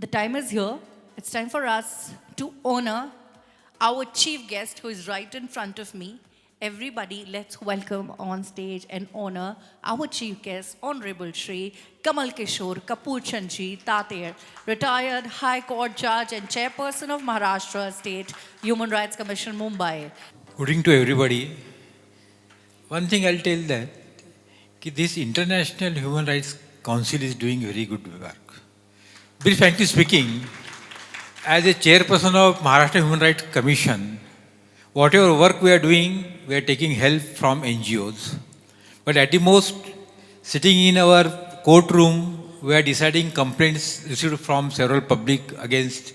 The time is here. It's time for us to honor our chief guest who is right in front of me. Everybody, let's welcome on stage and honor our chief guest, Honorable Shri Kamal Kishore Kapoor Chandji Tater, retired High Court Judge and Chairperson of Maharashtra State Human Rights Commission, Mumbai. Good evening to everybody. One thing I'll tell that this International Human Rights Council is doing very good work. Very frankly speaking, as a chairperson of Maharashtra Human Rights Commission, whatever work we are doing, we are taking help from NGOs. But at the most, sitting in our courtroom, we are deciding complaints received from several public against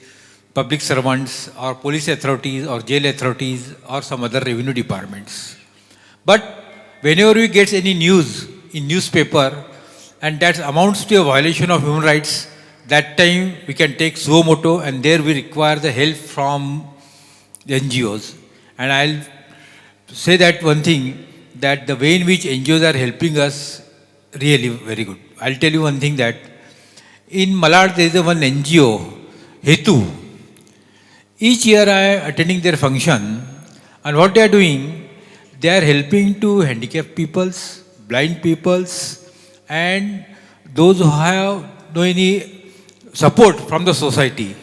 public servants or police authorities or jail authorities or some other revenue departments. But whenever we get any news in newspaper and that amounts to a violation of human rights, that time we can take suo moto and there we require the help from the NGOs. And I'll say that one thing, that the way in which NGOs are helping us, really very good. I'll tell you one thing, that in Malad there is a one NGO, Hetu. Each year I am attending their function, and what they are doing, they are helping to handicapped peoples, blind peoples, and those who have no any support from the society.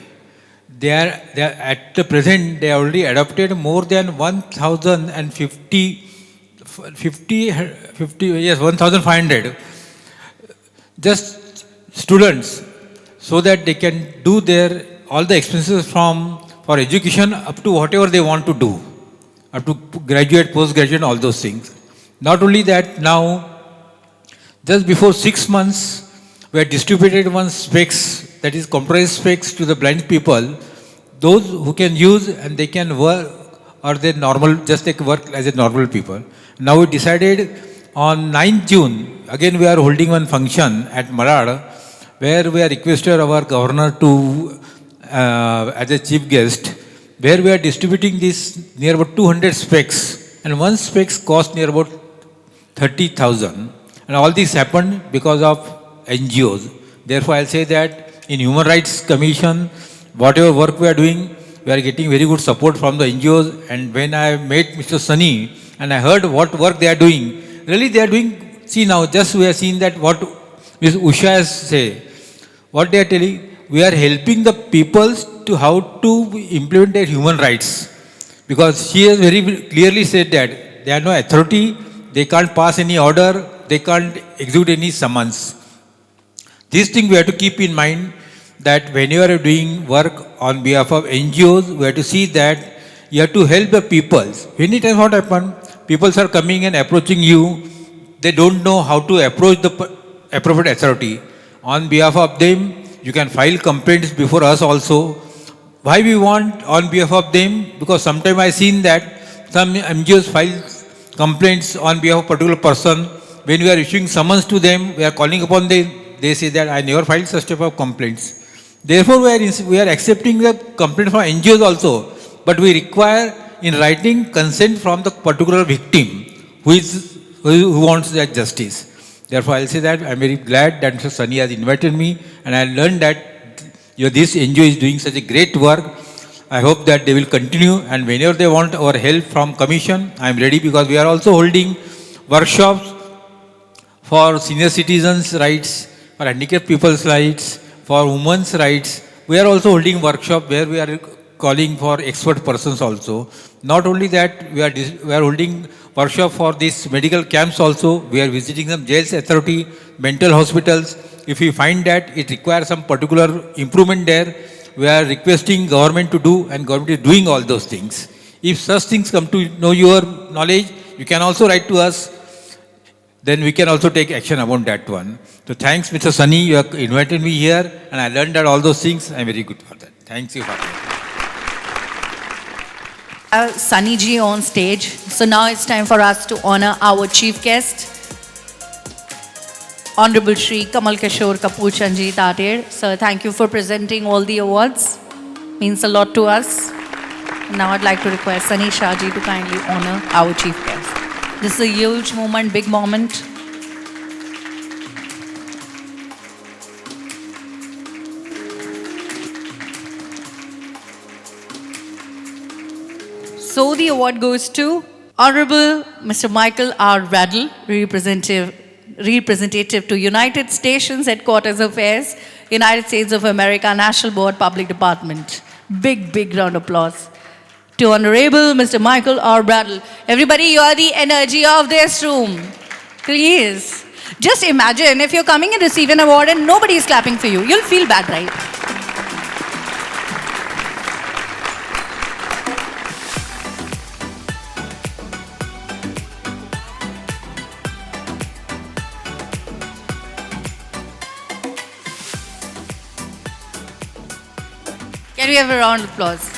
They are at the present, they already adopted more than 1,500 just students, so that they can do their all the expenses for education up to whatever they want to do, up to graduate, postgraduate, all those things. Not only that, now just before 6 months, we had distributed one specs, that is computerized specs, to the blind people, those who can use and they can work, or they normal, just like work as a normal people. Now we decided on 9th June, again we are holding one function at Malad, where we are requested our governor to, as a chief guest, where we are distributing this near about 200 specs, and one specs cost near about 30,000. And all this happened because of NGOs. Therefore, I'll say that in Human Rights Commission, whatever work we are doing, we are getting very good support from the NGOs. And when I met Mr. Sunny and I heard what work they are doing, really they are doing, see now, just we are seeing that what Ms. Usha has said, what they are telling, we are helping the people to how to implement their human rights. Because she has very clearly said that they are no authority, they can't pass any order, they can't execute any summons. This thing we have to keep in mind, that when you are doing work on behalf of NGOs, we have to see that you have to help the people. Many times what happens, people are coming and approaching you, they don't know how to approach the appropriate authority. On behalf of them, you can file complaints before us also. Why we want on behalf of them? Because sometimes I seen that some NGOs file complaints on behalf of a particular person. When we are issuing summons to them, we are calling upon them, they say that I never filed such type of complaints. Therefore, we are accepting the complaint from NGOs also, but we require in writing consent from the particular victim who wants that justice. Therefore, I'll say that I'm very glad that Mr. Sunny has invited me, and I learned that this NGO is doing such a great work. I hope that they will continue, and whenever they want our help from Commission, I'm ready, because we are also holding workshops for senior citizens' rights, for handicapped people's rights, for women's rights. We are also holding workshop where we are calling for expert persons also. Not only that, we are holding workshop for these medical camps also. We are visiting some jails authority, mental hospitals. If we find that it requires some particular improvement there, we are requesting government to do, and government is doing all those things. If such things come to know your knowledge, you can also write to us. Then we can also take action about that one. So thanks, Mr. Sunny, you have invited me here, and I learned that all those things. I'm very good for that. Thanks you for that. Sunny ji on stage. So now it's time for us to honor our chief guest, Honorable Shri Kamal Kishore Kapoor Chandji Tater. Sir, thank you for presenting all the awards. Means a lot to us. Now I'd like to request Sunny Shah ji to kindly honor our chief guest. This is a huge moment, big moment. So the award goes to Honorable Mr. Michael R. Radl, representative to United Stations Headquarters Affairs, United States of America, National Board, Public Department. Big, big round of applause to Honorable Mr. Michael R. Bradley. Everybody, you are the energy of this room. Please. Just imagine if you're coming and receive an award and nobody is clapping for you. You'll feel bad, right? Can we have a round of applause?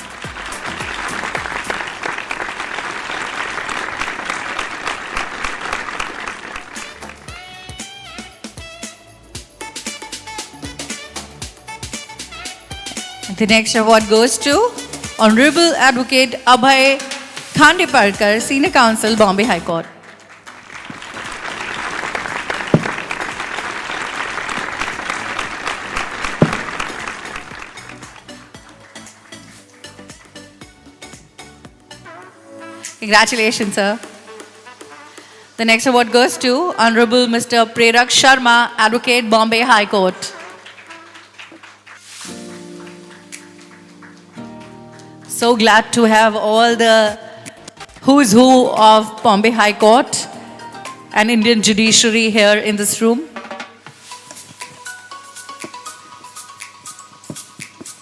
The next award goes to Honorable Advocate Abhay Khandeparkar, Senior Counsel, Bombay High Court. Congratulations, sir. The next award goes to Honorable Mr. Prerak Sharma, Advocate, Bombay High Court. So glad to have all the who's who of Bombay High Court and Indian judiciary here in this room.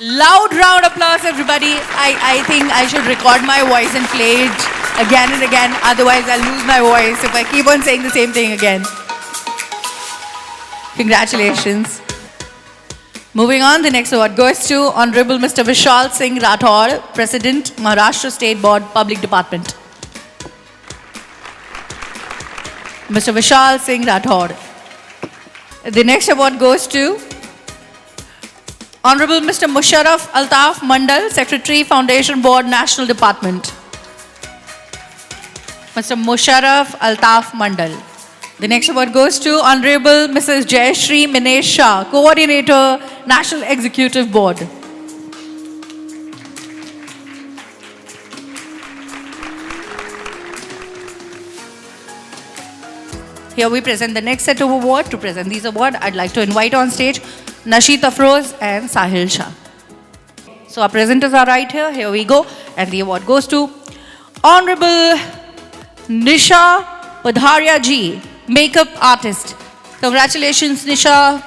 Loud round of applause, everybody. I think I should record my voice and play it again and again. Otherwise, I'll lose my voice if I keep on saying the same thing again. Congratulations. Moving on, the next award goes to Honorable Mr. Vishal Singh Rathod, President, Maharashtra State Board, Public Department. Mr. Vishal Singh Rathod. The next award goes to Honorable Mr. Musharraf Altaf Mandal, Secretary, Foundation Board, National Department. Mr. Musharraf Altaf Mandal. The next award goes to Honorable Mrs. Jayashree Minesh Shah, Coordinator, National Executive Board. Here we present the next set of awards. To present these awards, I'd like to invite on stage Nasheed Afroz and Sahil Shah. So our presenters are right here. Here we go. And the award goes to Honorable Nisha Padharia Ji, Makeup Artist. Congratulations, Nisha.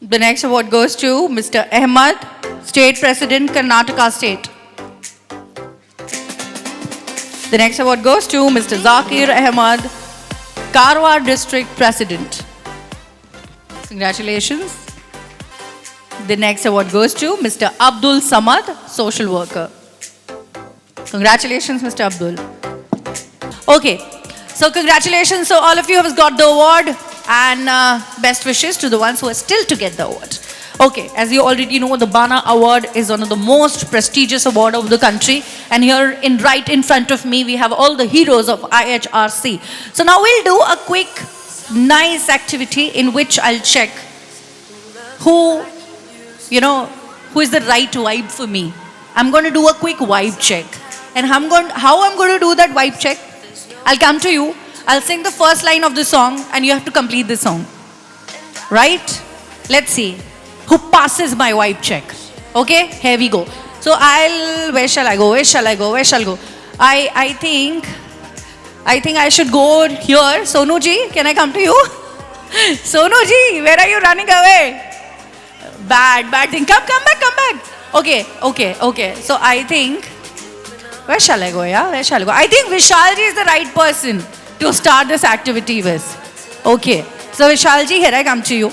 The next award goes to Mr. Ahmad, State President, Karnataka State. The next award goes to Mr. Zakir Ahmad, Karwar District President. Congratulations. The next award goes to Mr. Abdul Samad, Social Worker. Congratulations, Mr. Abdul. Okay, so congratulations. So all of you have got the award, and best wishes to the ones who are still to get the award. Okay, as you already know, the Bana Award is one of the most prestigious awards of the country. And here right in front of me, we have all the heroes of IHRC. So now we'll do a quick, nice activity in which I'll check who is the right vibe for me. I'm going to do a quick vibe check. And how I'm going to do that vibe check? I'll come to you. I'll sing the first line of the song and you have to complete the song. Right? Let's see who passes my vibe check. Okay? Here we go. So where shall I go? I think I should go here. Sonu ji, can I come to you? Sonu ji, where are you running away? Bad thing. Come back. Okay. So I think, where shall I go? I think Vishal ji is the right person to start this activity with. Okay. So Vishal ji, here I come to you.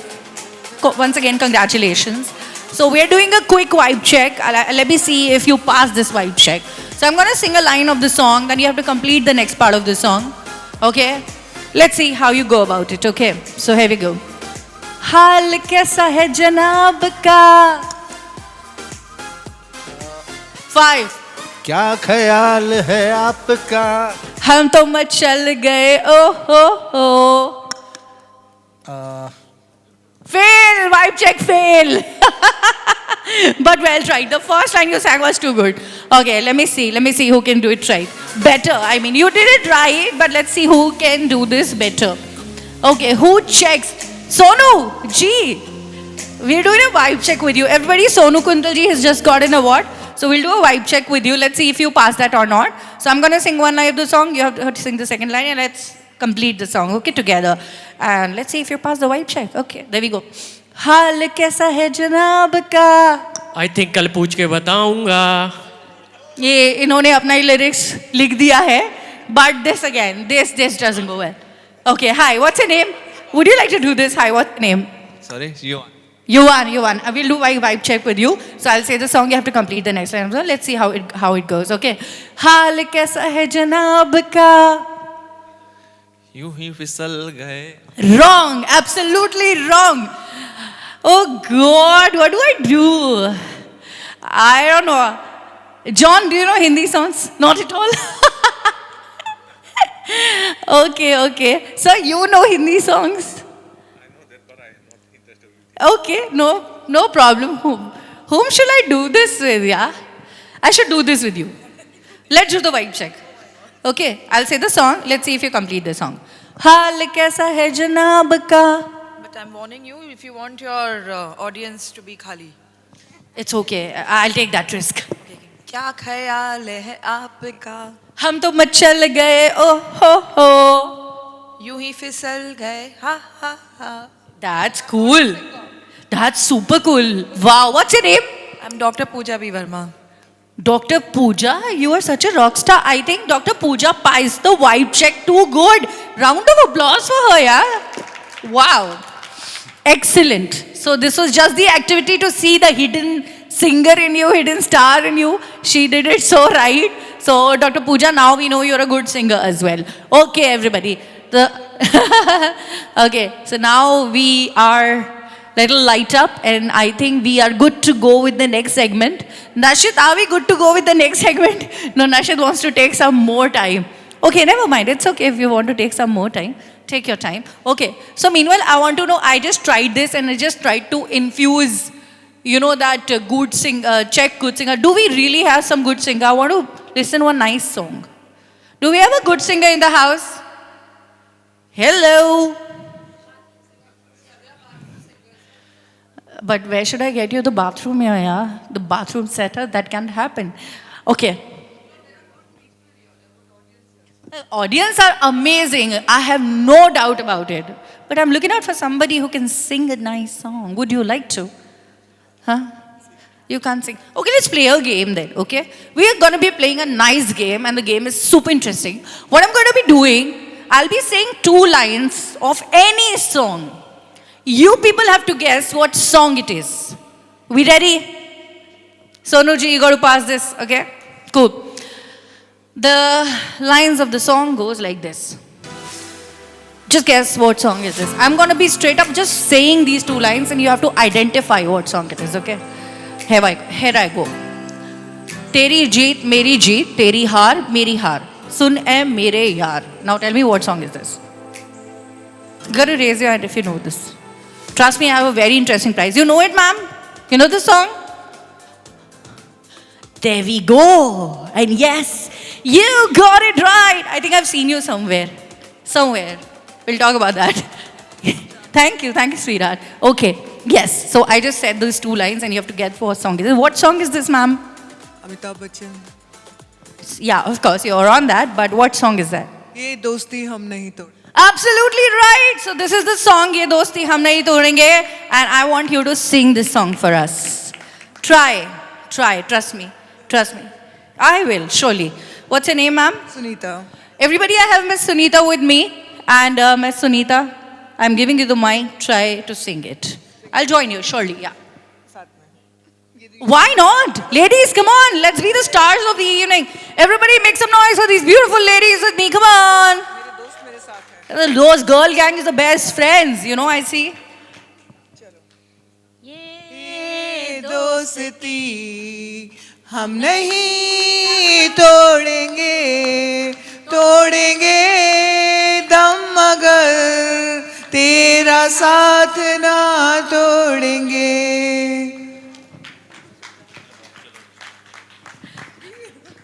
Once again, congratulations. So we're doing a quick vibe check. Let me see if you pass this vibe check. So I'm going to sing a line of the song, then you have to complete the next part of the song. Okay? Let's see how you go about it. Okay? So here we go. हाल कैसा है जनाब का 5 क्या ख्याल है आपका हम तो मचल गए ओ हो fail vibe check fail but well tried. The first line you sang was too good. Okay, let me see who can do it right. Better. I mean, you did it right, but let's see who can do this better. Okay, who checks? Sonu, G. We're doing a vibe check with you. Everybody, Sonu Kuntal ji has just got an award. So we'll do a vibe check with you. Let's see if you pass that or not. So I'm going to sing one line of the song. You have to sing the second line and let's complete the song, okay, together. And let's see if you pass the vibe check. Okay, there we go. हाल कैसा है जनाब का? I think कल पूछ के बताऊंगा. ये इन्होंने अपना ही lyrics लिख दिया है. But this again, this doesn't go well. Okay, hi, what's your name? Would you like to do this? Hi, what's your name? Sorry, you. Yuvan. We'll do a vibe check with you. So I'll say the song, you have to complete the next line. So let's see how it goes, okay? हाल कैसा है जनाब का? यूं ही फिसल गए. Wrong, absolutely wrong. Oh God, what do I do? I don't know. John, do you know Hindi songs? Not at all. Okay. So you know Hindi songs? Okay, no problem. Whom should I do this with, yeah? I should do this with you. Let's do the vibe check. Okay, I'll say the song. Let's see if you complete the song. हाल कैसा है जनाब का? But I'm warning you if you want your audience to be khali. It's okay. I'll take that risk. क्या ख्याल है आपका? हम तो मचल गए ओ हो. यूं ही फिसल गए हा हा हा. That's cool. That's super cool. Wow. What's your name? I'm Dr. Pooja B. Verma. Dr. Pooja, you are such a rock star. I think Dr. Pooja passed the vibe check too good. Round of applause for her, yeah? Wow. Excellent. So this was just the activity to see the hidden singer in you, hidden star in you. She did it so right. So Dr. Pooja, now we know you're a good singer as well. Okay, everybody. Okay, so now we are little light up and I think we are good to go with the next segment. Nashit, are we good to go with the next segment? No, Nashit wants to take some more time. Okay, never mind. It's okay if you want to take some more time. Take your time. Okay, so meanwhile, I want to know, I just tried this and I just tried to infuse, that good singer, check good singer. Do we really have some good singer? I want to listen to a nice song. Do we have a good singer in the house? Hello. But where should I get you? The bathroom here, yeah? The bathroom setup, that can't happen. Okay. The audience are amazing. I have no doubt about it. But I'm looking out for somebody who can sing a nice song. Would you like to? Huh? You can't sing. Okay, let's play a game then, okay? We are going to be playing a nice game and the game is super interesting. What I'm going to be doing, I'll be saying 2 lines of any song. You people have to guess what song it is. We ready? Sonuji, you got to pass this, okay? Cool. The lines of the song goes like this. Just guess what song is this. I'm going to be straight up just saying these 2 lines and you have to identify what song it is, okay? Here I go. Teri jeet, meri jeet, teri haar, meri haar. Sun e mere yaar. Now tell me what song is this. You got to raise your hand if you know this. Trust me, I have a very interesting prize. You know it, ma'am? You know the song? There we go. And yes, you got it right. I think I've seen you somewhere. We'll talk about that. Thank you, sweetheart. Okay, yes. So I just said those 2 lines and you have to get what song it is. What song is this, ma'am? Amitabh Bachchan. Yeah, of course, you're on that. But what song is that? ये दोस्ती हम नहीं तोड़. Absolutely right. So this is the song, Ye Dosti Hum Nahi Todenge. And I want you to sing this song for us. Try. Trust me. I will, surely. What's your name, ma'am? Sunita. Everybody, I have Miss Sunita with me. And Miss Sunita, I'm giving you the mic. Try to sing it. I'll join you, surely, yeah. Why not? Ladies, come on. Let's be the stars of the evening. Everybody make some noise for these beautiful ladies with me. Come on. Those girl gang is the best friends, I see. ये दोस्ती हम नहीं तोड़ेंगे दम मगर तेरा साथ ना तोड़ेंगे.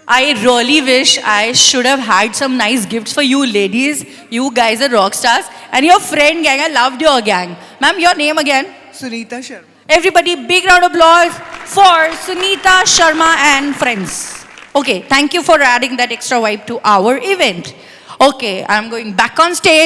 I really wish I should have had some nice gifts for you ladies. You guys are rock stars. And your friend gang, I loved your gang. Ma'am, your name again? Sunita Sharma. Everybody, big round of applause for Sunita Sharma and friends. Okay, thank you for adding that extra vibe to our event. Okay, I'm going back on stage.